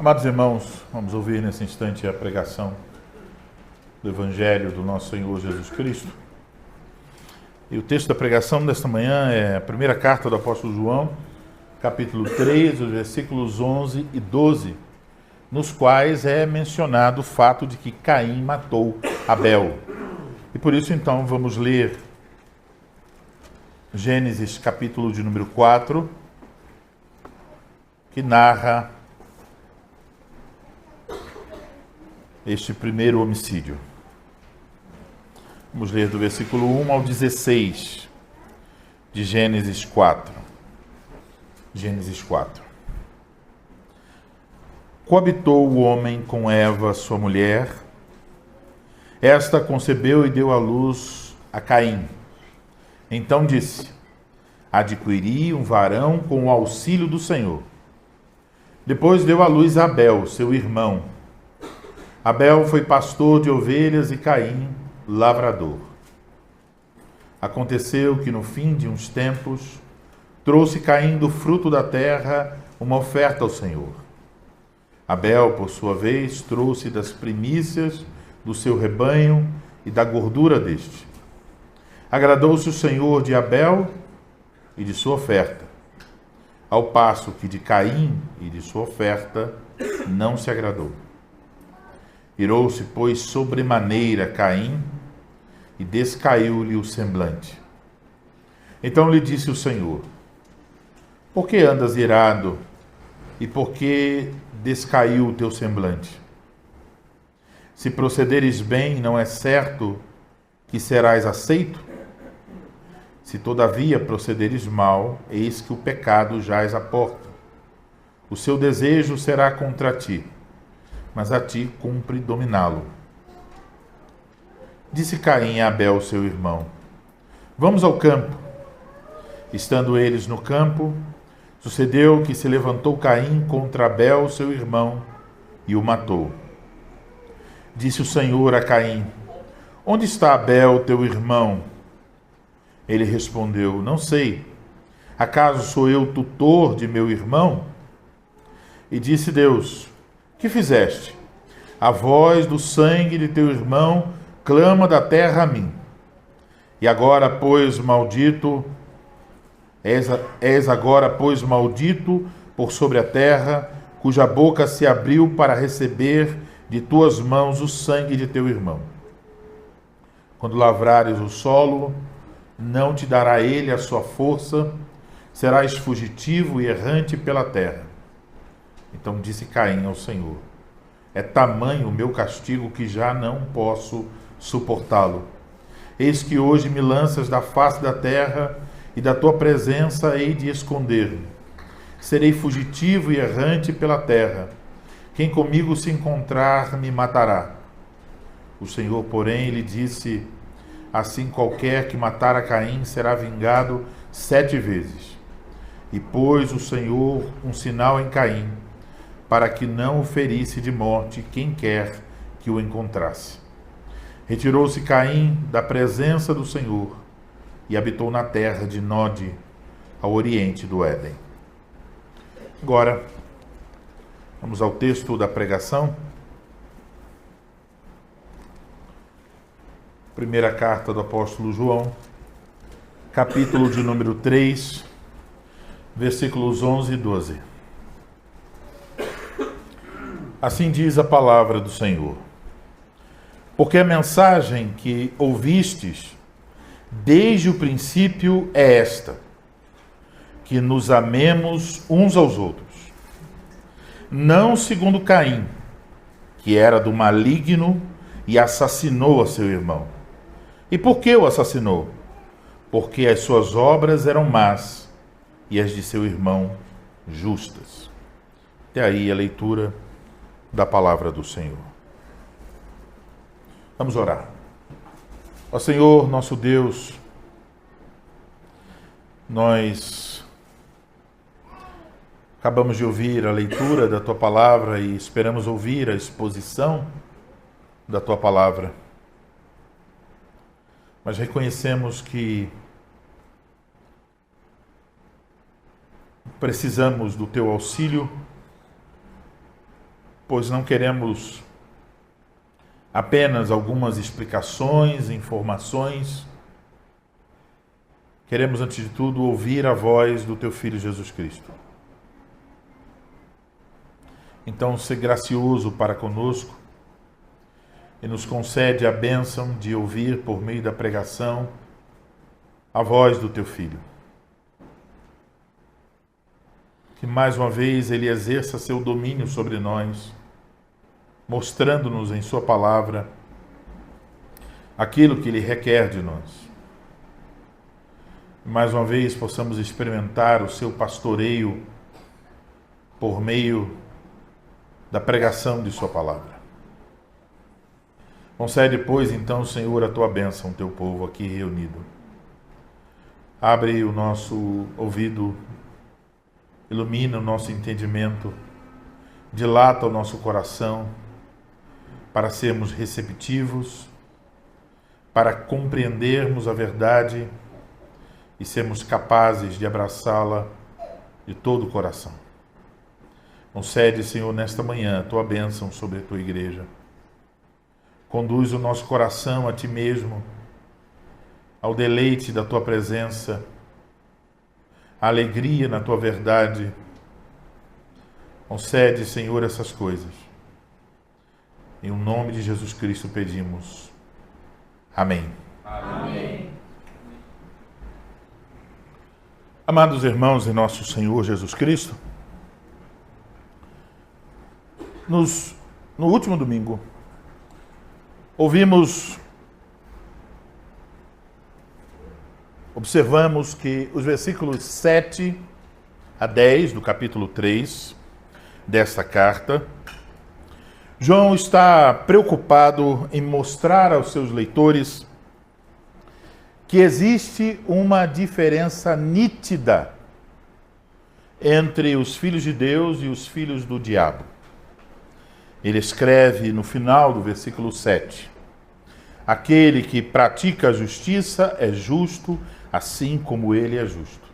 Amados irmãos, vamos ouvir nesse instante a pregação do Evangelho do nosso Senhor Jesus Cristo. E o texto da pregação desta manhã é a primeira carta do apóstolo João, capítulo 3, os versículos 11 e 12, nos quais é mencionado o fato de que Caim matou Abel. E por isso, então, vamos ler Gênesis, capítulo de número 4, que narra este primeiro homicídio. Vamos ler do versículo 1 ao 16 de Gênesis 4. Gênesis 4. Coabitou o homem com Eva, sua mulher. Esta concebeu e deu à luz a Caim. Então disse: adquiri um varão com o auxílio do Senhor. Depois deu à luz a Abel, seu irmão. Abel foi pastor de ovelhas e Caim, lavrador. Aconteceu que no fim de uns tempos, trouxe Caim do fruto da terra uma oferta ao Senhor. Abel, por sua vez, trouxe das primícias do seu rebanho e da gordura deste. Agradou-se o Senhor de Abel e de sua oferta, ao passo que de Caim e de sua oferta não se agradou. Irou-se, pois, sobremaneira Caim, e descaiu-lhe o semblante. Então lhe disse o Senhor: por que andas irado, e por que descaiu o teu semblante? Se procederes bem, não é certo que serás aceito? Se todavia procederes mal, eis que o pecado jaz à porta. O seu desejo será contra ti, mas a ti cumpre dominá-lo. Disse Caim a Abel, seu irmão: vamos ao campo. Estando eles no campo, sucedeu que se levantou Caim contra Abel, seu irmão, e o matou. Disse o Senhor a Caim: onde está Abel, teu irmão? Ele respondeu: não sei. Acaso sou eu tutor de meu irmão? E disse Deus: que fizeste? A voz do sangue de teu irmão clama da terra a mim. E agora, pois, maldito, és agora, pois, maldito por sobre a terra, cuja boca se abriu para receber de tuas mãos o sangue de teu irmão. Quando lavrares o solo, não te dará ele a sua força, serás fugitivo e errante pela terra. Então disse Caim ao Senhor: é tamanho o meu castigo que já não posso suportá-lo. Eis que hoje me lanças da face da terra, e da tua presença hei de esconder-me. Serei fugitivo e errante pela terra. Quem comigo se encontrar me matará. O Senhor, porém, lhe disse: assim qualquer que matar a Caim será vingado 7 vezes. E pôs o Senhor um sinal em Caim, para que não o ferisse de morte quem quer que o encontrasse. Retirou-se Caim da presença do Senhor e habitou na terra de Nod, ao oriente do Éden. Agora, vamos ao texto da pregação. Primeira carta do apóstolo João, capítulo de número 3, versículos 11 e 12. Assim diz a palavra do Senhor: porque a mensagem que ouvistes desde o princípio é esta, que nos amemos uns aos outros, não segundo Caim, que era do maligno e assassinou a seu irmão. E por que o assassinou? Porque as suas obras eram más e as de seu irmão justas. Até aí a leitura da palavra do Senhor. Vamos orar. Ó Senhor, nosso Deus, nós acabamos de ouvir a leitura da Tua palavra e esperamos ouvir a exposição da Tua palavra. Mas reconhecemos que precisamos do Teu auxílio pois não queremos apenas algumas explicações, informações. Queremos, antes de tudo, ouvir a voz do Teu Filho Jesus Cristo. Então, ser gracioso para conosco e nos concede a bênção de ouvir, por meio da pregação, a voz do Teu Filho. Que mais uma vez Ele exerça seu domínio sobre nós, mostrando-nos em Sua palavra aquilo que Ele requer de nós. Mais uma vez possamos experimentar o Seu pastoreio por meio da pregação de Sua palavra. Concede, pois, então, Senhor, a Tua bênção, o Teu povo aqui reunido. Abre o nosso ouvido, ilumina o nosso entendimento, dilata o nosso coração para sermos receptivos, para compreendermos a verdade e sermos capazes de abraçá-la de todo o coração. Concede, Senhor, nesta manhã a Tua bênção sobre a Tua igreja. Conduz o nosso coração a Ti mesmo, ao deleite da Tua presença, à alegria na Tua verdade. Concede, Senhor, essas coisas. Em o nome de Jesus Cristo pedimos. Amém. Amém. Amados irmãos em nosso Senhor Jesus Cristo, no último domingo, observamos que os versículos 7 a 10 do capítulo 3 desta carta, João está preocupado em mostrar aos seus leitores que existe uma diferença nítida entre os filhos de Deus e os filhos do diabo. Ele escreve no final do versículo 7: aquele que pratica a justiça é justo, assim como ele é justo.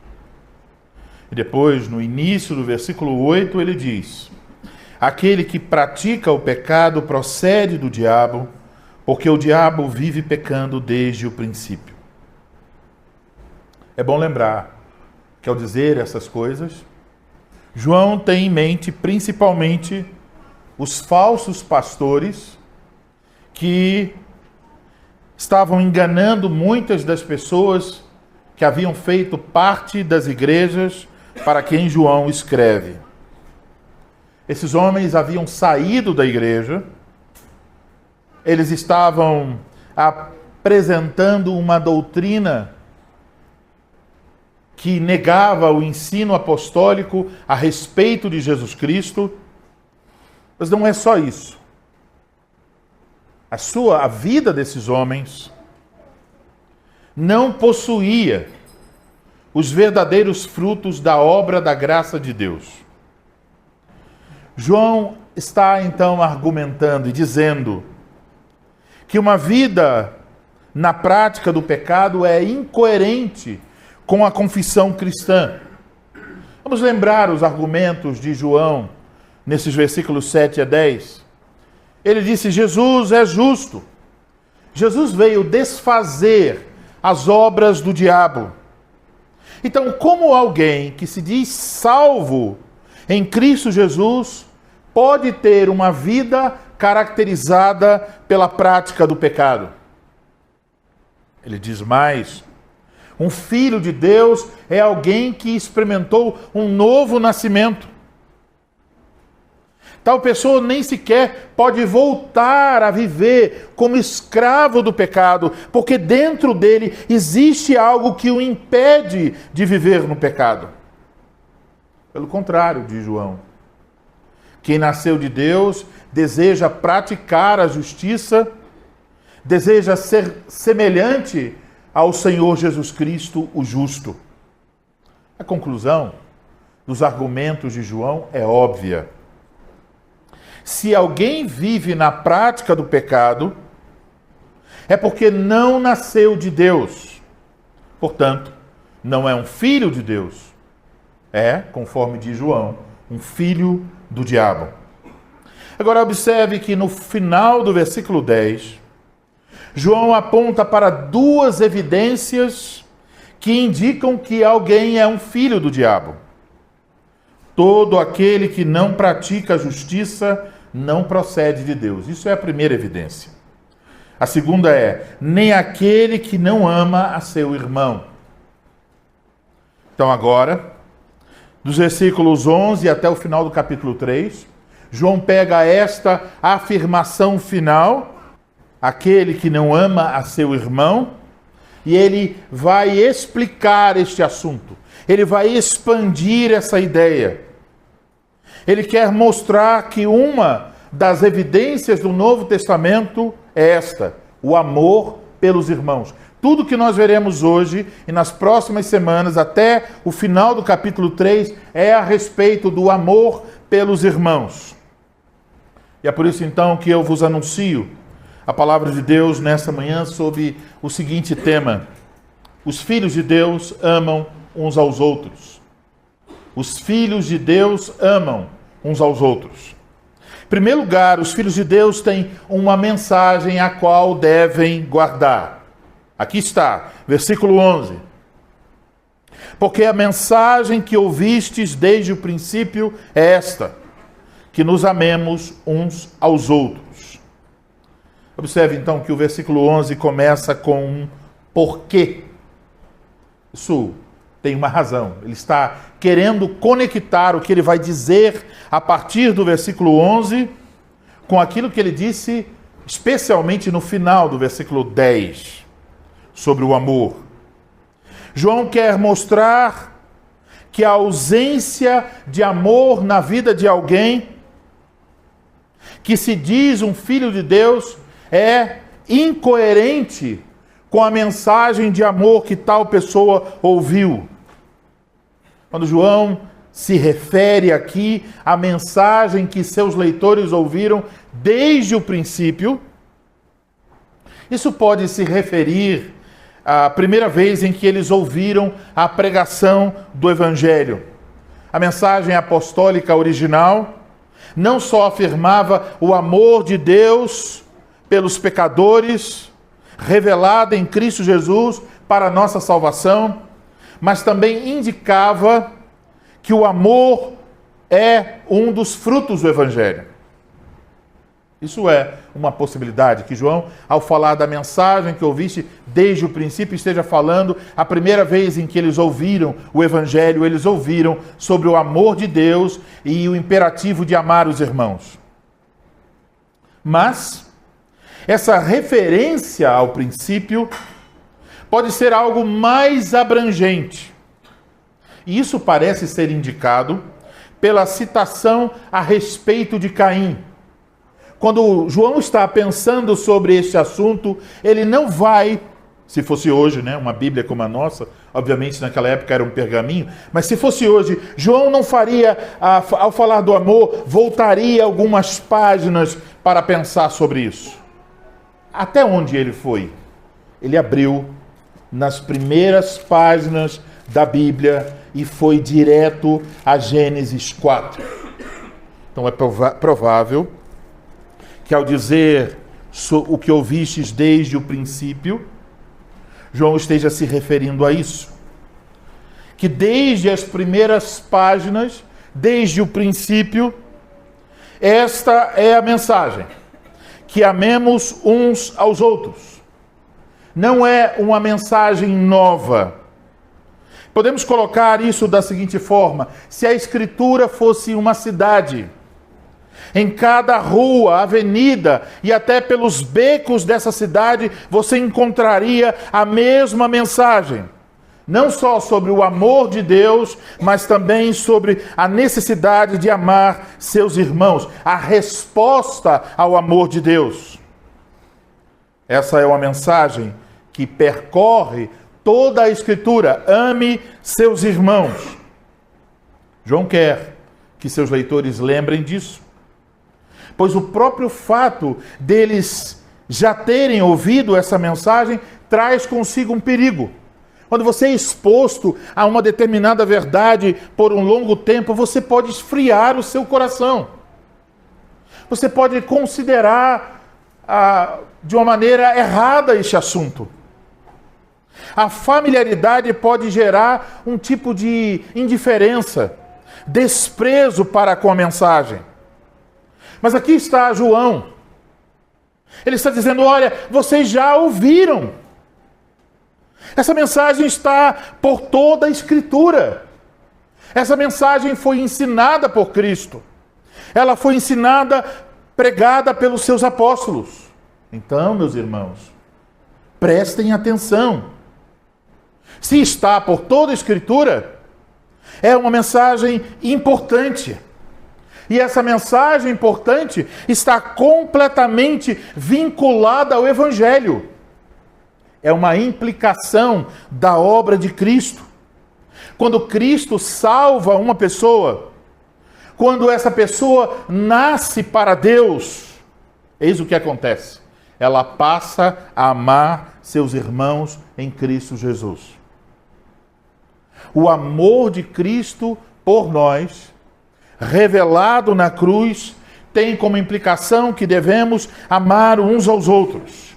E depois, no início do versículo 8, ele diz: aquele que pratica o pecado procede do diabo, porque o diabo vive pecando desde o princípio. É bom lembrar que, ao dizer essas coisas, João tem em mente principalmente os falsos pastores que estavam enganando muitas das pessoas que haviam feito parte das igrejas para quem João escreve. Esses homens haviam saído da igreja, eles estavam apresentando uma doutrina que negava o ensino apostólico a respeito de Jesus Cristo. Mas não é só isso. A vida desses homens não possuía os verdadeiros frutos da obra da graça de Deus. João está então argumentando e dizendo que uma vida na prática do pecado é incoerente com a confissão cristã. Vamos lembrar os argumentos de João nesses versículos 7 a 10. Ele disse: Jesus é justo. Jesus veio desfazer as obras do diabo. Então, como alguém que se diz salvo em Cristo Jesus pode ter uma vida caracterizada pela prática do pecado? Ele diz mais: um filho de Deus é alguém que experimentou um novo nascimento. Tal pessoa nem sequer pode voltar a viver como escravo do pecado, porque dentro dele existe algo que o impede de viver no pecado. Pelo contrário, diz João, quem nasceu de Deus deseja praticar a justiça, deseja ser semelhante ao Senhor Jesus Cristo, o justo. A conclusão dos argumentos de João é óbvia. Se alguém vive na prática do pecado, é porque não nasceu de Deus. Portanto, não é um filho de Deus. É, conforme diz João, um filho do diabo. Agora observe que no final do versículo 10, João aponta para duas evidências que indicam que alguém é um filho do diabo. Todo aquele que não pratica a justiça não procede de Deus. Isso é a primeira evidência. A segunda é, nem aquele que não ama a seu irmão. Então agora, dos versículos 11 até o final do capítulo 3, João pega esta afirmação final, aquele que não ama a seu irmão, e ele vai explicar este assunto. Ele vai expandir essa ideia. Ele quer mostrar que uma das evidências do Novo Testamento é esta, o amor pelos irmãos. Tudo que nós veremos hoje e nas próximas semanas, até o final do capítulo 3, é a respeito do amor pelos irmãos. E é por isso então que eu vos anuncio a palavra de Deus nesta manhã sob o seguinte tema: os filhos de Deus amam uns aos outros. Os filhos de Deus amam uns aos outros. Em primeiro lugar, os filhos de Deus têm uma mensagem a qual devem guardar. Aqui está, versículo 11. Porque a mensagem que ouvistes desde o princípio é esta: que nos amemos uns aos outros. Observe então que o versículo 11 começa com um porquê. Isso tem uma razão. Ele está querendo conectar o que ele vai dizer a partir do versículo 11 com aquilo que ele disse especialmente no final do versículo 10, sobre o amor. João quer mostrar que a ausência de amor na vida de alguém que se diz um filho de Deus é incoerente com a mensagem de amor que tal pessoa ouviu. Quando João se refere aqui à mensagem que seus leitores ouviram desde o princípio, isso pode se referir à primeira vez em que eles ouviram a pregação do Evangelho. A mensagem apostólica original não só afirmava o amor de Deus pelos pecadores, revelado em Cristo Jesus para a nossa salvação, mas também indicava que o amor é um dos frutos do Evangelho. Isso é uma possibilidade, que João, ao falar da mensagem que ouviste desde o princípio, esteja falando a primeira vez em que eles ouviram o Evangelho, eles ouviram sobre o amor de Deus e o imperativo de amar os irmãos. Mas essa referência ao princípio pode ser algo mais abrangente. E isso parece ser indicado pela citação a respeito de Caim. Quando João está pensando sobre este assunto, ele não vai, se fosse hoje, né, uma Bíblia como a nossa, obviamente naquela época era um pergaminho, mas se fosse hoje, João não faria, ao falar do amor, voltaria algumas páginas para pensar sobre isso. Até onde ele foi? Ele abriu nas primeiras páginas da Bíblia e foi direto a Gênesis 4. Então é provável que ao dizer o que ouvistes desde o princípio, João esteja se referindo a isso. Que desde as primeiras páginas, desde o princípio, esta é a mensagem: que amemos uns aos outros. Não é uma mensagem nova. Podemos colocar isso da seguinte forma: se a Escritura fosse uma cidade, em cada rua, avenida e até pelos becos dessa cidade, você encontraria a mesma mensagem. Não só sobre o amor de Deus, mas também sobre a necessidade de amar seus irmãos. A resposta ao amor de Deus. Essa é uma mensagem que percorre toda a Escritura. Ame seus irmãos. João quer que seus leitores lembrem disso, pois o próprio fato deles já terem ouvido essa mensagem traz consigo um perigo. Quando você é exposto a uma determinada verdade por um longo tempo, você pode esfriar o seu coração. você pode considerar de uma maneira errada este assunto. A familiaridade pode gerar um tipo de indiferença, desprezo para com a mensagem. Mas aqui está João. Ele está dizendo, olha, vocês já ouviram. Essa mensagem está por toda a Escritura. Essa mensagem foi ensinada por Cristo. Ela foi ensinada, pregada pelos seus apóstolos. Então, meus irmãos, prestem atenção. Se está por toda a Escritura, é uma mensagem importante. E essa mensagem importante está completamente vinculada ao Evangelho. É uma implicação da obra de Cristo. Quando Cristo salva uma pessoa, quando essa pessoa nasce para Deus, eis o que acontece. Ela passa a amar seus irmãos em Cristo Jesus. O amor de Cristo por nós, revelado na cruz, tem como implicação que devemos amar uns aos outros.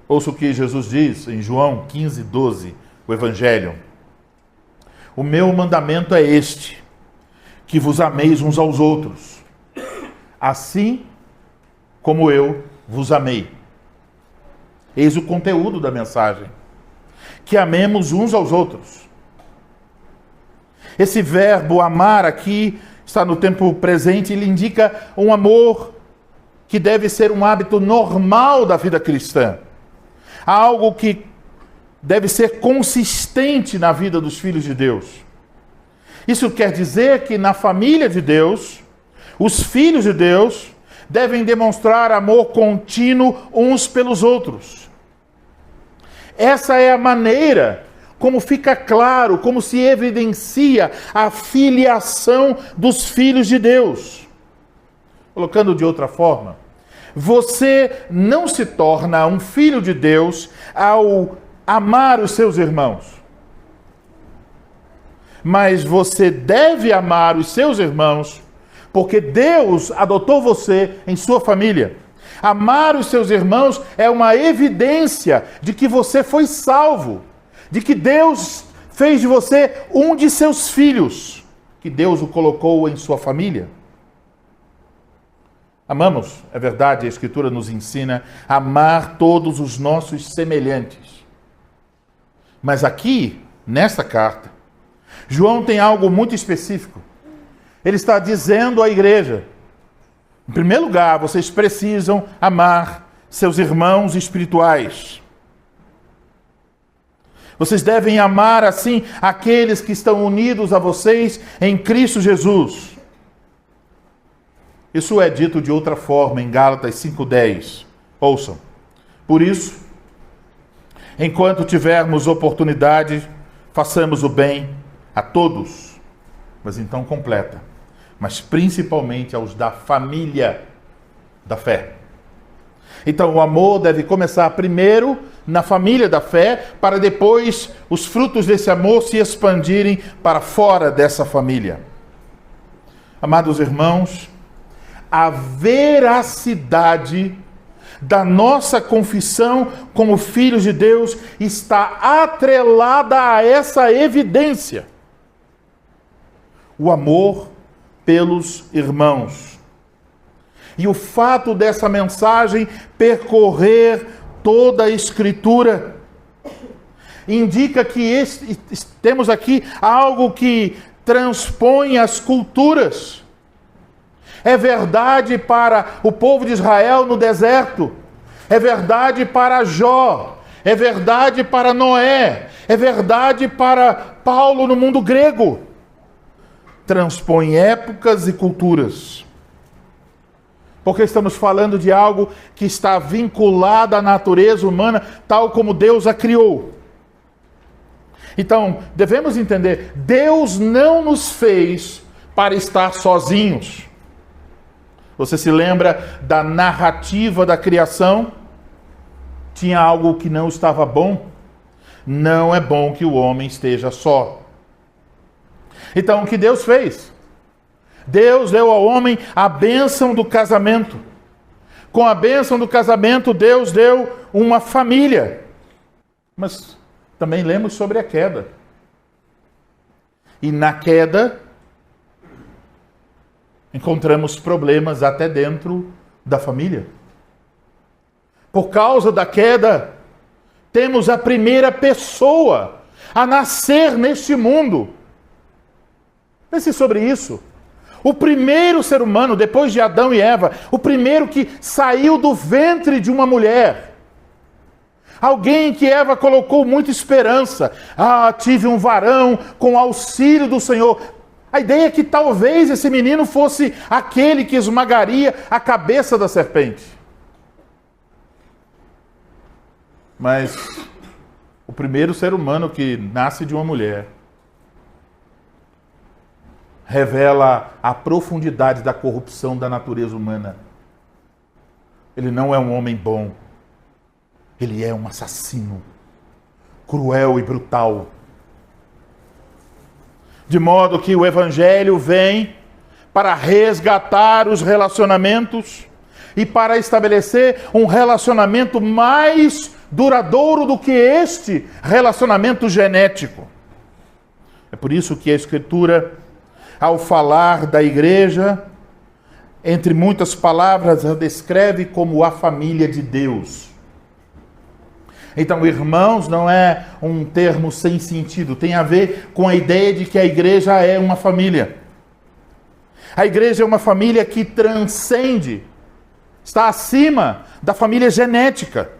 Ouça o que Jesus diz em João 15:12, o Evangelho. O meu mandamento é este, que vos ameis uns aos outros, assim como eu vos amei. Eis o conteúdo da mensagem. Que amemos uns aos outros. Esse verbo amar aqui está no tempo presente, ele indica um amor que deve ser um hábito normal da vida cristã. Algo que deve ser consistente na vida dos filhos de Deus. Isso quer dizer que na família de Deus, os filhos de Deus devem demonstrar amor contínuo uns pelos outros. Essa é a maneira como fica claro, como se evidencia a filiação dos filhos de Deus. Colocando de outra forma, você não se torna um filho de Deus ao amar os seus irmãos. Mas você deve amar os seus irmãos, porque Deus adotou você em sua família. Amar os seus irmãos é uma evidência de que você foi salvo, de que Deus fez de você um de seus filhos, que Deus o colocou em sua família. Amamos, é verdade, a Escritura nos ensina a amar todos os nossos semelhantes. Mas aqui, nesta carta, João tem algo muito específico. Ele está dizendo à igreja, em primeiro lugar, vocês precisam amar seus irmãos espirituais. Vocês devem amar, assim, aqueles que estão unidos a vocês em Cristo Jesus. Isso é dito de outra forma em Gálatas 5:10. Ouçam. Por isso, enquanto tivermos oportunidade, façamos o bem a todos. Mas então completa. Mas principalmente aos da família da fé. Então o amor deve começar primeiro na família da fé, para depois os frutos desse amor se expandirem para fora dessa família. Amados irmãos, a veracidade da nossa confissão como filhos de Deus está atrelada a essa evidência. O amor pelos irmãos. E o fato dessa mensagem percorrer toda a Escritura indica que temos aqui algo que transpõe as culturas. É verdade para o povo de Israel no deserto, é verdade para Jó, é verdade para Noé, é verdade para Paulo no mundo grego. Transpõe épocas e culturas. Porque estamos falando de algo que está vinculado à natureza humana, tal como Deus a criou. Então, devemos entender, Deus não nos fez para estar sozinhos. Você se lembra da narrativa da criação? Tinha algo que não estava bom? Não é bom que o homem esteja só. Então, o que Deus fez? Deus deu ao homem a bênção do casamento. Com a bênção do casamento, Deus deu uma família. Mas também lemos sobre a queda. E na queda, encontramos problemas até dentro da família. Por causa da queda, temos a primeira pessoa a nascer neste mundo. Pense sobre isso. O primeiro ser humano, depois de Adão e Eva, o primeiro que saiu do ventre de uma mulher. Alguém que Eva colocou muita esperança. Tive um varão com auxílio do Senhor. A ideia é que talvez esse menino fosse aquele que esmagaria a cabeça da serpente. Mas o primeiro ser humano que nasce de uma mulher revela a profundidade da corrupção da natureza humana. Ele não é um homem bom. Ele é um assassino, cruel e brutal. De modo que o Evangelho vem para resgatar os relacionamentos e para estabelecer um relacionamento mais duradouro do que este relacionamento genético. É por isso que a Escritura, ao falar da igreja, entre muitas palavras, a descreve como a família de Deus. Então, irmãos, não é um termo sem sentido. Tem a ver com a ideia de que a igreja é uma família. A igreja é uma família que transcende, está acima da família genética.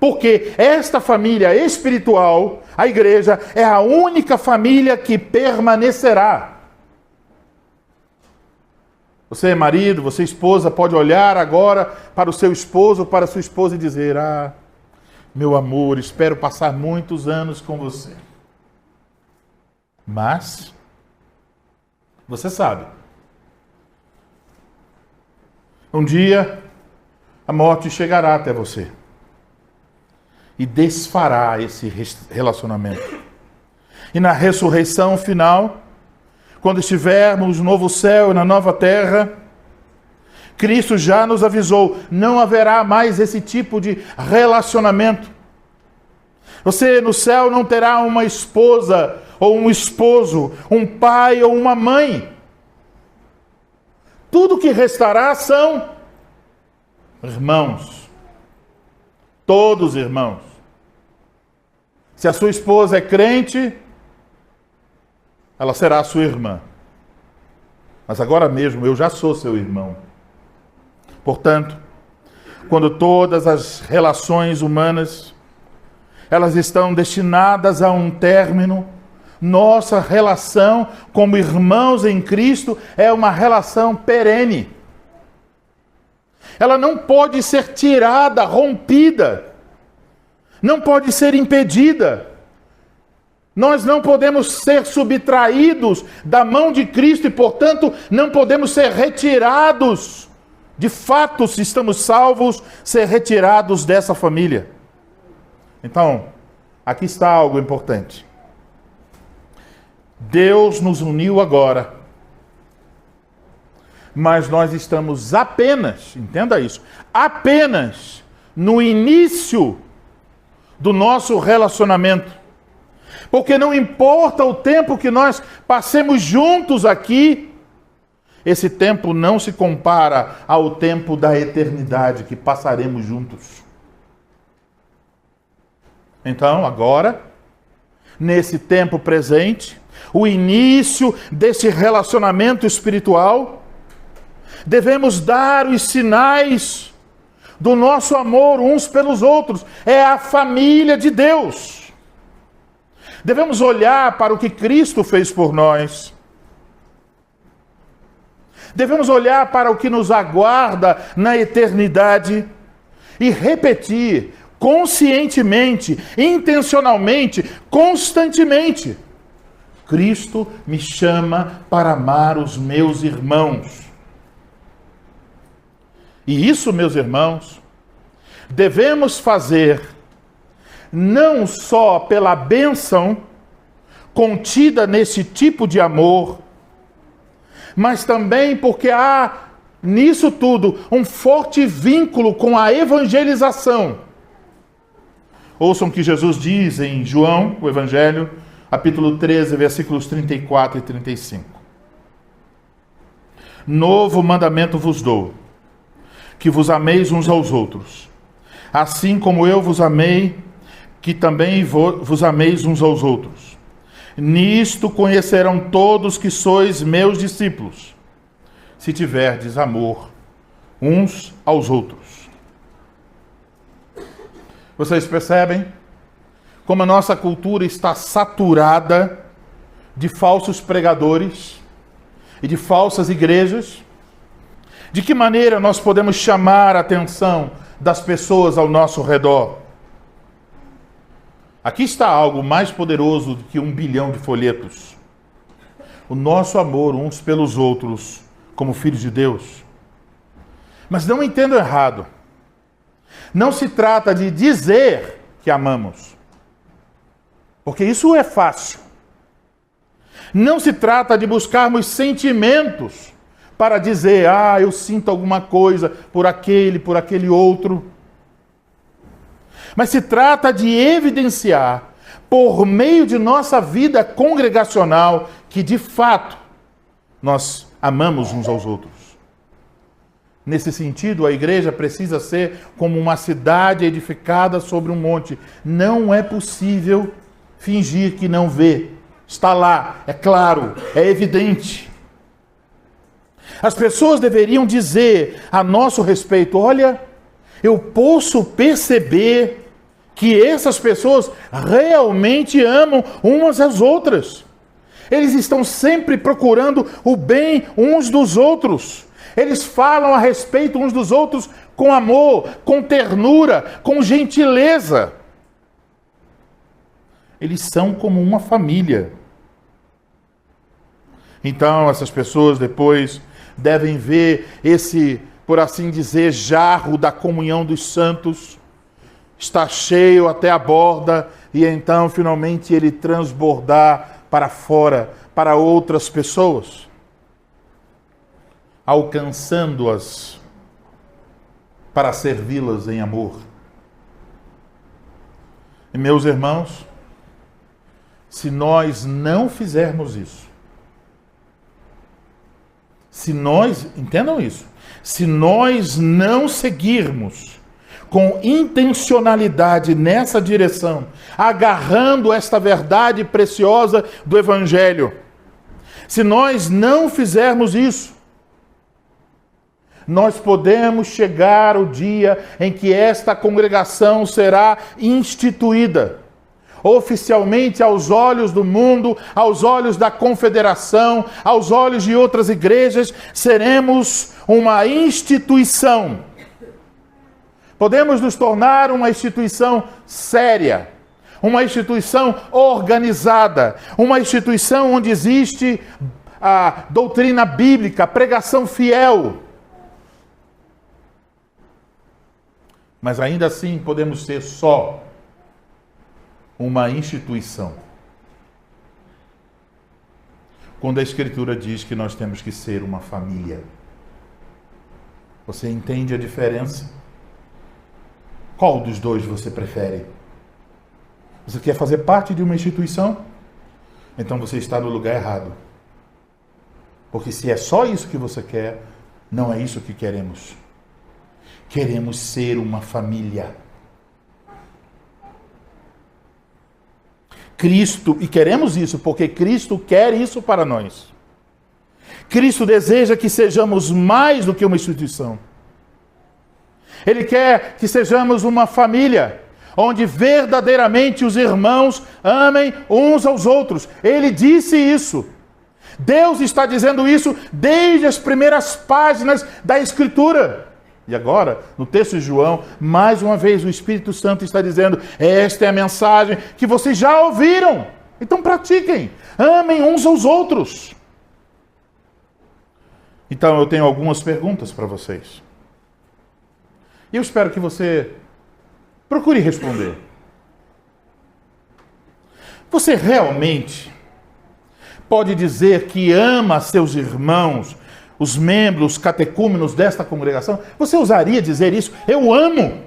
Porque esta família espiritual, a igreja, é a única família que permanecerá. Você, marido, você, esposa, pode olhar agora para o seu esposo, para a sua esposa e dizer: meu amor, espero passar muitos anos com você. Mas, você sabe, um dia a morte chegará até você e desfará esse relacionamento. E na ressurreição final, quando estivermos no novo céu e na nova terra, Cristo já nos avisou, não haverá mais esse tipo de relacionamento. Você no céu não terá uma esposa ou um esposo, um pai ou uma mãe. Tudo que restará são irmãos. Todos irmãos. Se a sua esposa é crente, ela será a sua irmã. Mas agora mesmo eu já sou seu irmão. Portanto, quando todas as relações humanas elas estão destinadas a um término, nossa relação como irmãos em Cristo é uma relação perene. Ela não pode ser tirada, rompida. Não pode ser impedida. Nós não podemos ser subtraídos da mão de Cristo e, portanto, não podemos ser retirados. De fato, se estamos salvos, ser retirados dessa família. Então, aqui está algo importante. Deus nos uniu agora, mas nós estamos apenas, entenda isso, apenas no início do nosso relacionamento. Porque não importa o tempo que nós passemos juntos aqui, esse tempo não se compara ao tempo da eternidade que passaremos juntos. Então, agora, nesse tempo presente, o início desse relacionamento espiritual, devemos dar os sinais do nosso amor uns pelos outros. É a família de Deus. Devemos olhar para o que Cristo fez por nós. Devemos olhar para o que nos aguarda na eternidade e repetir conscientemente, intencionalmente, constantemente: Cristo me chama para amar os meus irmãos. E isso, meus irmãos, devemos fazer não só pela bênção contida nesse tipo de amor, mas também porque há nisso tudo um forte vínculo com a evangelização. Ouçam o que Jesus diz em João, o Evangelho, capítulo 13, versículos 34 e 35. Novo mandamento vos dou, que vos ameis uns aos outros, assim como eu vos amei, que também vos ameis uns aos outros. Nisto conhecerão todos que sois meus discípulos, se tiverdes amor uns aos outros. Vocês percebem como a nossa cultura está saturada de falsos pregadores e de falsas igrejas? De que maneira nós podemos chamar a atenção das pessoas ao nosso redor? Aqui está algo mais poderoso do que 1 bilhão de folhetos. O nosso amor uns pelos outros, como filhos de Deus. Mas não entendam errado. Não se trata de dizer que amamos. Porque isso é fácil. Não se trata de buscarmos sentimentos para dizer, eu sinto alguma coisa por aquele outro. Mas se trata de evidenciar, por meio de nossa vida congregacional, que de fato nós amamos uns aos outros. Nesse sentido, a igreja precisa ser como uma cidade edificada sobre um monte. Não é possível fingir que não vê. Está lá, é claro, é evidente. As pessoas deveriam dizer a nosso respeito, olha, eu posso perceber que essas pessoas realmente amam umas às outras. Eles estão sempre procurando o bem uns dos outros. Eles falam a respeito uns dos outros com amor, com ternura, com gentileza. Eles são como uma família. Então, essas pessoas depois devem ver esse, por assim dizer, jarro da comunhão dos santos, está cheio até a borda, e então, finalmente, ele transbordar para fora, para outras pessoas, alcançando-as para servi-las em amor. E, meus irmãos, se nós não fizermos isso, entendam isso, se nós não seguirmos com intencionalidade nessa direção, agarrando esta verdade preciosa do Evangelho, se nós não fizermos isso, nós podemos chegar o dia em que esta congregação será instituída. Oficialmente aos olhos do mundo, aos olhos da confederação, aos olhos de outras igrejas, seremos uma instituição. Podemos nos tornar uma instituição séria, uma instituição organizada, uma instituição onde existe a doutrina bíblica, a pregação fiel. Mas ainda assim podemos ser só uma instituição. Quando a Escritura diz que nós temos que ser uma família. Você entende a diferença? Qual dos dois você prefere? Você quer fazer parte de uma instituição? Então você está no lugar errado. Porque se é só isso que você quer, não é isso que queremos. Queremos ser uma família. Cristo, e queremos isso porque Cristo quer isso para nós. Cristo deseja que sejamos mais do que uma instituição. Ele quer que sejamos uma família, onde verdadeiramente os irmãos amem uns aos outros. Ele disse isso. Deus está dizendo isso desde as primeiras páginas da Escritura. E agora, no texto de João, mais uma vez o Espírito Santo está dizendo, esta é a mensagem que vocês já ouviram. Então pratiquem, amem uns aos outros. Então eu tenho algumas perguntas para vocês. E eu espero que você procure responder. Você realmente pode dizer que ama seus irmãos, os membros catecúmenos desta congregação? Você ousaria dizer isso? Eu amo.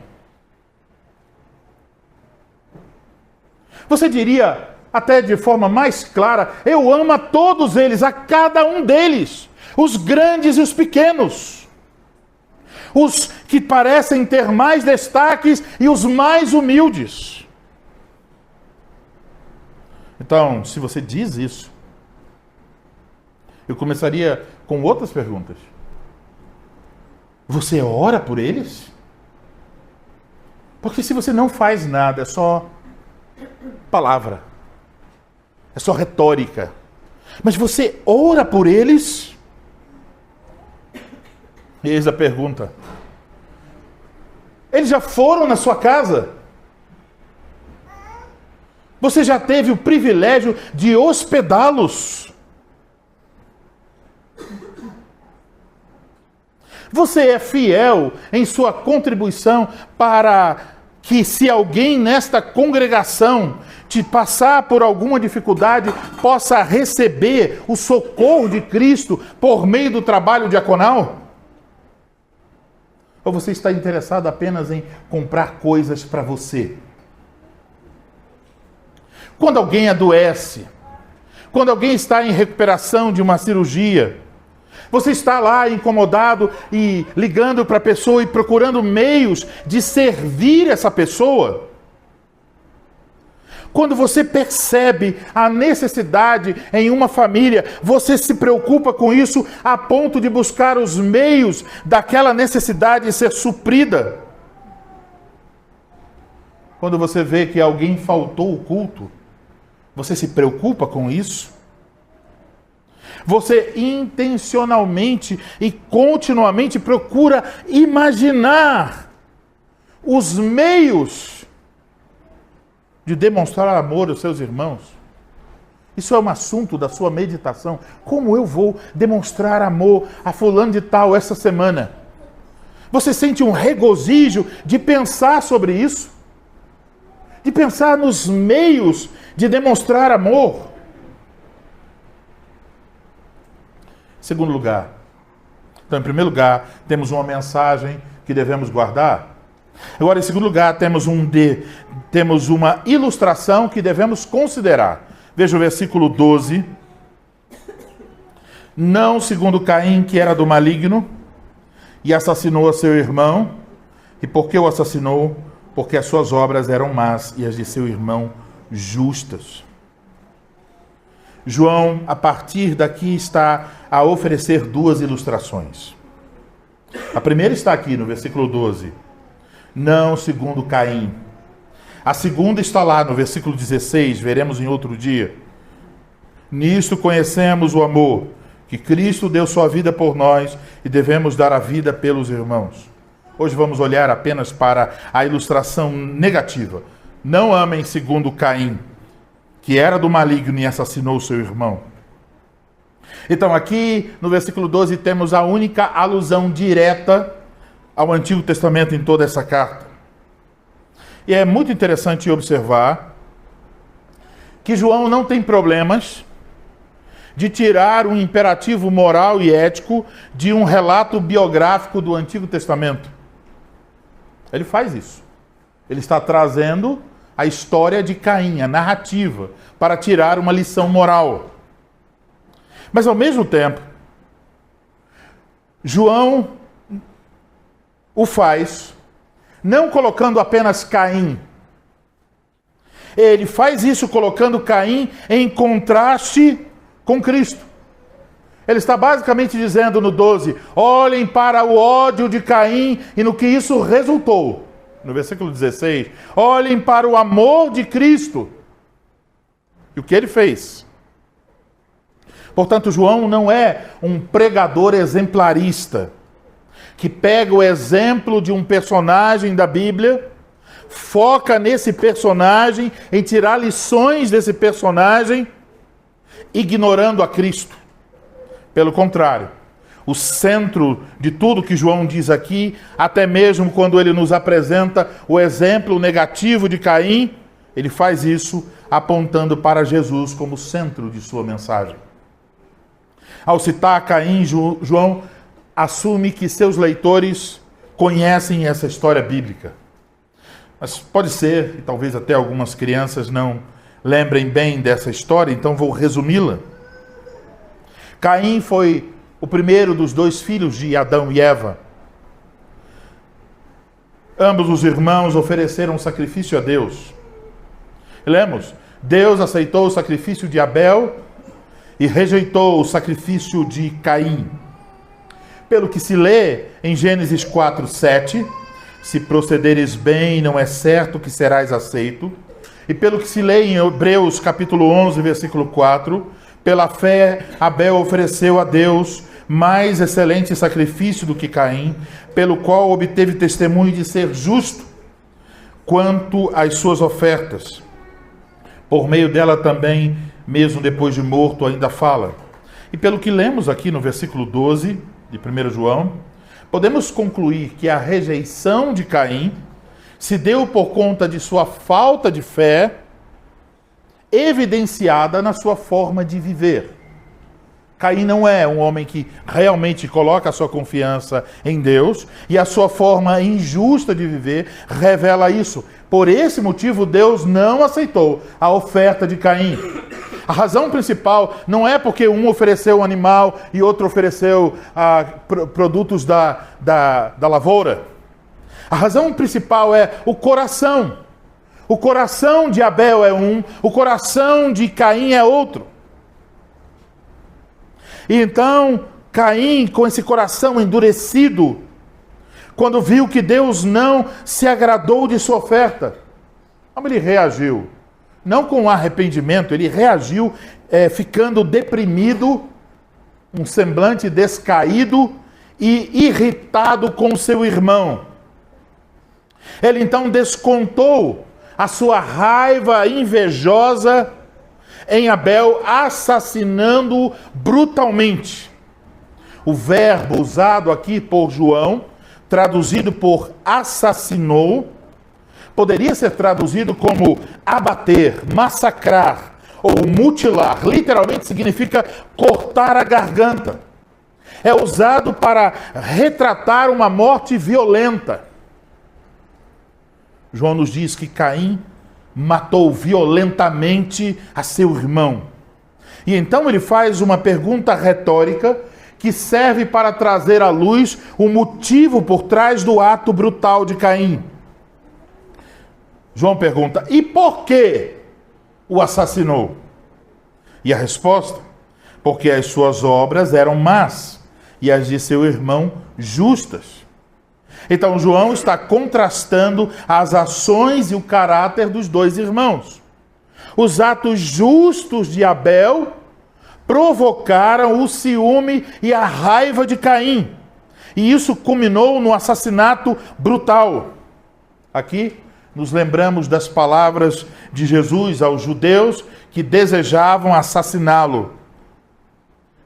Você diria, até de forma mais clara, eu amo a todos eles, a cada um deles, os grandes e os pequenos, os que parecem ter mais destaques e os mais humildes. Então, se você diz isso, eu começaria com outras perguntas. Você ora por eles? Porque se você não faz nada, é só palavra, é só retórica. Mas você ora por eles? Eis a pergunta. Eles já foram na sua casa? Você já teve o privilégio de hospedá-los? Você é fiel em sua contribuição para que, se alguém nesta congregação te passar por alguma dificuldade, possa receber o socorro de Cristo por meio do trabalho diaconal? Ou você está interessado apenas em comprar coisas para você? Quando alguém adoece, quando alguém está em recuperação de uma cirurgia, você está lá incomodado e ligando para a pessoa e procurando meios de servir essa pessoa? Quando você percebe a necessidade em uma família, você se preocupa com isso a ponto de buscar os meios daquela necessidade ser suprida? Quando você vê que alguém faltou o culto, você se preocupa com isso? Você intencionalmente e continuamente procura imaginar os meios de demonstrar amor aos seus irmãos? Isso é um assunto da sua meditação. Como eu vou demonstrar amor a fulano de tal essa semana? Você sente um regozijo de pensar sobre isso? De pensar nos meios de demonstrar amor? Segundo lugar. Então, em primeiro lugar, temos uma mensagem que devemos guardar. Agora, em segundo lugar, temos uma ilustração que devemos considerar. Veja o versículo 12. Não segundo Caim, que era do maligno, e assassinou a seu irmão. E por que o assassinou? Porque as suas obras eram más e as de seu irmão justas. João, a partir daqui, está a oferecer duas ilustrações. A primeira está aqui no versículo 12. Não segundo Caim. A segunda está lá no versículo 16, veremos em outro dia. Nisto conhecemos o amor, que Cristo deu sua vida por nós e devemos dar a vida pelos irmãos. Hoje vamos olhar apenas para a ilustração negativa. Não amem segundo Caim, que era do maligno e assassinou seu irmão. Então aqui no versículo 12 temos a única alusão direta ao Antigo Testamento em toda essa carta. E é muito interessante observar que João não tem problemas de tirar um imperativo moral e ético de um relato biográfico do Antigo Testamento. Ele faz isso. Ele está trazendo a história de Caim, a narrativa, para tirar uma lição moral. Mas ao mesmo tempo, João o faz não colocando apenas Caim. Ele faz isso colocando Caim em contraste com Cristo. Ele está basicamente dizendo no 12, olhem para o ódio de Caim e no que isso resultou. No versículo 16, olhem para o amor de Cristo e o que ele fez. Portanto, João não é um pregador exemplarista, que pega o exemplo de um personagem da Bíblia, foca nesse personagem, em tirar lições desse personagem, ignorando a Cristo. Pelo contrário, o centro de tudo que João diz aqui, até mesmo quando ele nos apresenta o exemplo negativo de Caim, ele faz isso apontando para Jesus como centro de sua mensagem. Ao citar Caim, João assume que seus leitores conhecem essa história bíblica. Mas pode ser, e talvez até algumas crianças não lembrem bem dessa história, então vou resumi-la. Caim foi o primeiro dos dois filhos de Adão e Eva. Ambos os irmãos ofereceram sacrifício a Deus. Lemos, Deus aceitou o sacrifício de Abel e rejeitou o sacrifício de Caim. Pelo que se lê em Gênesis 4:7, se procederes bem, não é certo que serás aceito. E pelo que se lê em Hebreus capítulo 11, versículo 4, pela fé Abel ofereceu a Deus mais excelente sacrifício do que Caim, pelo qual obteve testemunho de ser justo quanto às suas ofertas. Por meio dela também, mesmo depois de morto, ainda fala. E pelo que lemos aqui no versículo 12 de 1 João, podemos concluir que a rejeição de Caim se deu por conta de sua falta de fé, evidenciada na sua forma de viver. Caim não é um homem que realmente coloca a sua confiança em Deus, e a sua forma injusta de viver revela isso. Por esse motivo, Deus não aceitou a oferta de Caim. A razão principal não é porque um ofereceu um animal e outro ofereceu produtos da lavoura. A razão principal é o coração. O coração de Abel é um, o coração de Caim é outro. E então, Caim, com esse coração endurecido, quando viu que Deus não se agradou de sua oferta, como ele reagiu? Não com arrependimento, ele reagiu ficando deprimido, um semblante descaído e irritado com seu irmão. Ele então descontou a sua raiva invejosa em Abel, assassinando-o brutalmente. O verbo usado aqui por João, traduzido por assassinou, poderia ser traduzido como abater, massacrar ou mutilar. Literalmente significa cortar a garganta. É usado para retratar uma morte violenta. João nos diz que Caim matou violentamente a seu irmão. E então ele faz uma pergunta retórica que serve para trazer à luz o motivo por trás do ato brutal de Caim. João pergunta: e por que o assassinou? E a resposta: porque as suas obras eram más e as de seu irmão justas. Então João está contrastando as ações e o caráter dos dois irmãos. Os atos justos de Abel provocaram o ciúme e a raiva de Caim. E isso culminou no assassinato brutal. Aqui nos lembramos das palavras de Jesus aos judeus que desejavam assassiná-lo.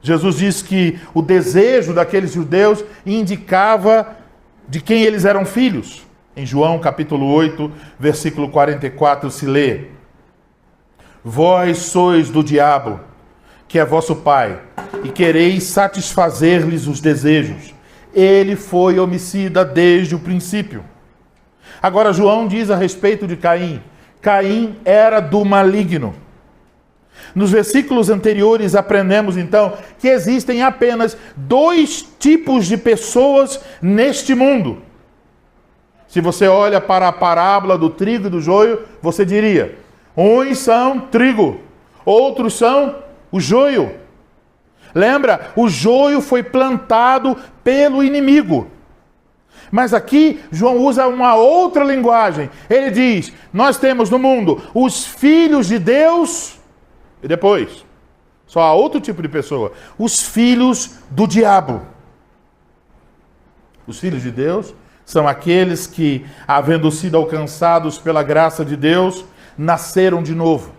Jesus diz que o desejo daqueles judeus indicava de quem eles eram filhos. Em João capítulo 8, versículo 44 se lê: vós sois do diabo, que é vosso pai, e quereis satisfazer-lhes os desejos. Ele foi homicida desde o princípio. Agora João diz a respeito de Caim: Caim era do maligno. Nos versículos anteriores aprendemos então que existem apenas dois tipos de pessoas neste mundo. Se você olha para a parábola do trigo e do joio, você diria: uns são trigo, outros são o joio. Lembra? O joio foi plantado pelo inimigo. Mas aqui João usa uma outra linguagem. Ele diz: nós temos no mundo os filhos de Deus, e depois, só há outro tipo de pessoa: os filhos do diabo. Os filhos de Deus são aqueles que, havendo sido alcançados pela graça de Deus, nasceram de novo.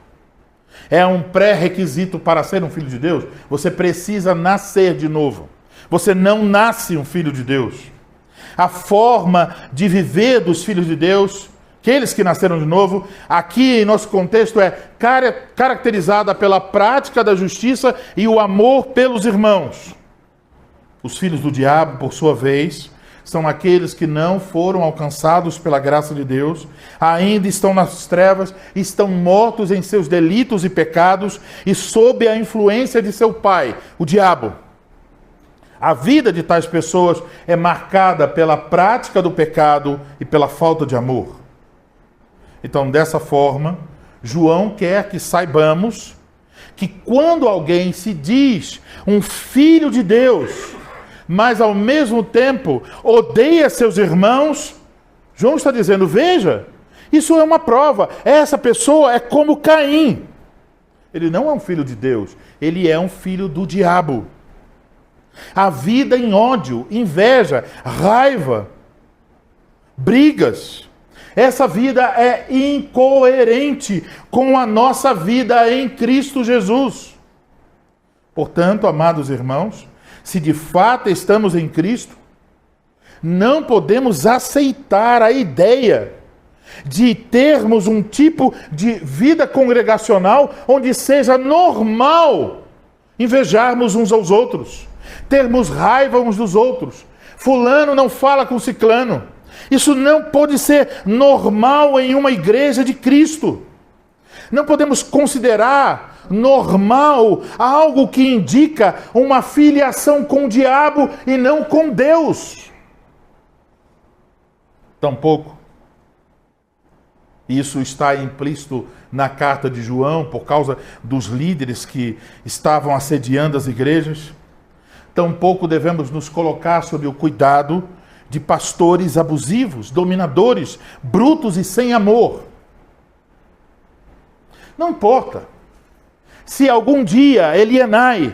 É um pré-requisito para ser um filho de Deus. Você precisa nascer de novo. Você não nasce um filho de Deus. A forma de viver dos filhos de Deus aqueles que nasceram de novo, aqui em nosso contexto é caracterizada pela prática da justiça e o amor pelos irmãos. Os filhos do diabo, por sua vez, são aqueles que não foram alcançados pela graça de Deus, ainda estão nas trevas, estão mortos em seus delitos e pecados e sob a influência de seu pai, o diabo. A vida de tais pessoas é marcada pela prática do pecado e pela falta de amor. Então, dessa forma, João quer que saibamos que quando alguém se diz um filho de Deus, mas ao mesmo tempo odeia seus irmãos, João está dizendo, veja, isso é uma prova, essa pessoa é como Caim. Ele não é um filho de Deus, ele é um filho do diabo. A vida em ódio, inveja, raiva, brigas. Essa vida é incoerente com a nossa vida em Cristo Jesus. Portanto, amados irmãos, se de fato estamos em Cristo, não podemos aceitar a ideia de termos um tipo de vida congregacional onde seja normal invejarmos uns aos outros, termos raiva uns dos outros. Fulano não fala com ciclano. Isso não pode ser normal em uma igreja de Cristo. Não podemos considerar normal algo que indica uma filiação com o diabo e não com Deus. Tampouco. Isso está implícito na carta de João, por causa dos líderes que estavam assediando as igrejas. Tampouco devemos nos colocar sob o cuidado de pastores abusivos, dominadores, brutos e sem amor. Não importa. Se algum dia Elienai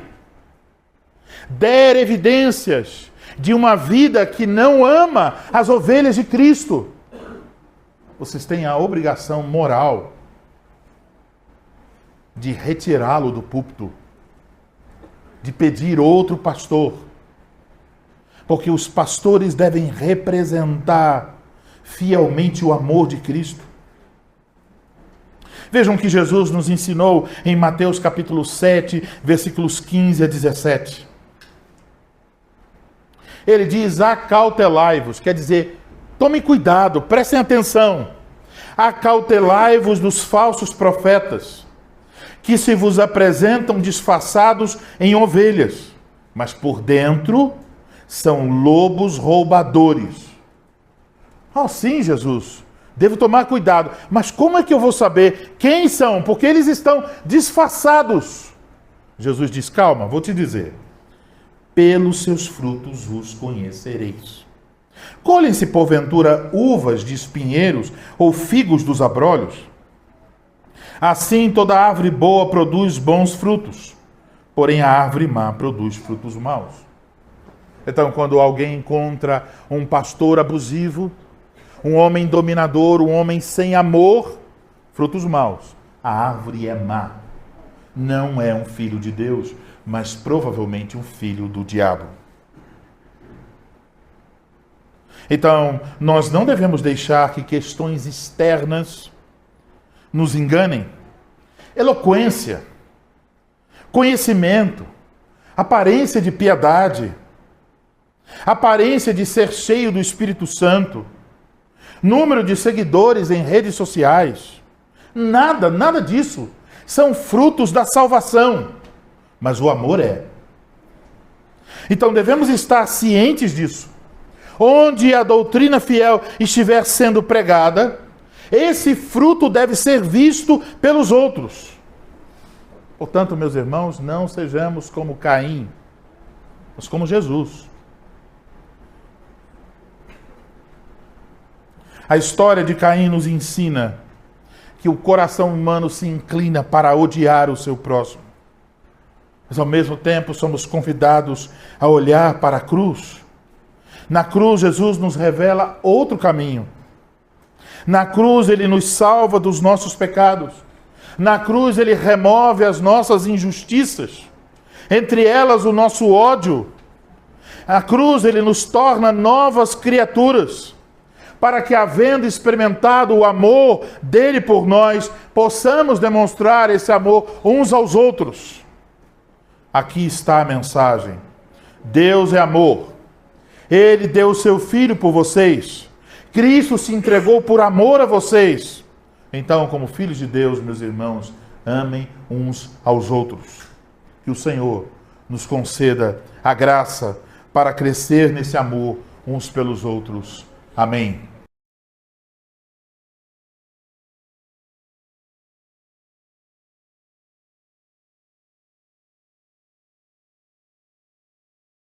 der evidências de uma vida que não ama as ovelhas de Cristo, vocês têm a obrigação moral de retirá-lo do púlpito, de pedir outro pastor, porque os pastores devem representar fielmente o amor de Cristo. Vejam que Jesus nos ensinou em Mateus capítulo 7, versículos 15 a 17. Ele diz, acautelai-vos, quer dizer, tomem cuidado, prestem atenção. Acautelai-vos dos falsos profetas, que se vos apresentam disfarçados em ovelhas, mas por dentro são lobos roubadores. Oh, sim, Jesus, devo tomar cuidado. Mas como é que eu vou saber quem são? Porque eles estão disfarçados. Jesus diz, calma, vou te dizer. Pelos seus frutos os conhecereis. Colhem-se, porventura, uvas de espinheiros ou figos dos abrolhos? Assim toda árvore boa produz bons frutos, porém a árvore má produz frutos maus. Então, quando alguém encontra um pastor abusivo, um homem dominador, um homem sem amor, frutos maus. A árvore é má. Não é um filho de Deus, mas provavelmente um filho do diabo. Então, nós não devemos deixar que questões externas nos enganem. Eloquência, conhecimento, aparência de piedade, aparência de ser cheio do Espírito Santo, número de seguidores em redes sociais. Nada disso são frutos da salvação, mas o amor é. Então devemos estar cientes disso. Onde a doutrina fiel estiver sendo pregada, esse fruto deve ser visto pelos outros. Portanto, meus irmãos, não sejamos como Caim, mas como Jesus. A história de Caim nos ensina que o coração humano se inclina para odiar o seu próximo. Mas ao mesmo tempo somos convidados a olhar para a cruz. Na cruz, Jesus nos revela outro caminho. Na cruz, Ele nos salva dos nossos pecados. Na cruz, Ele remove as nossas injustiças, entre elas o nosso ódio. Na cruz, Ele nos torna novas criaturas. para que, havendo experimentado o amor dele por nós, possamos demonstrar esse amor uns aos outros. Aqui está a mensagem. Deus é amor. Ele deu o seu Filho por vocês. Cristo se entregou por amor a vocês. Então, como filhos de Deus, meus irmãos, amem uns aos outros. Que o Senhor nos conceda a graça para crescer nesse amor uns pelos outros. Amém.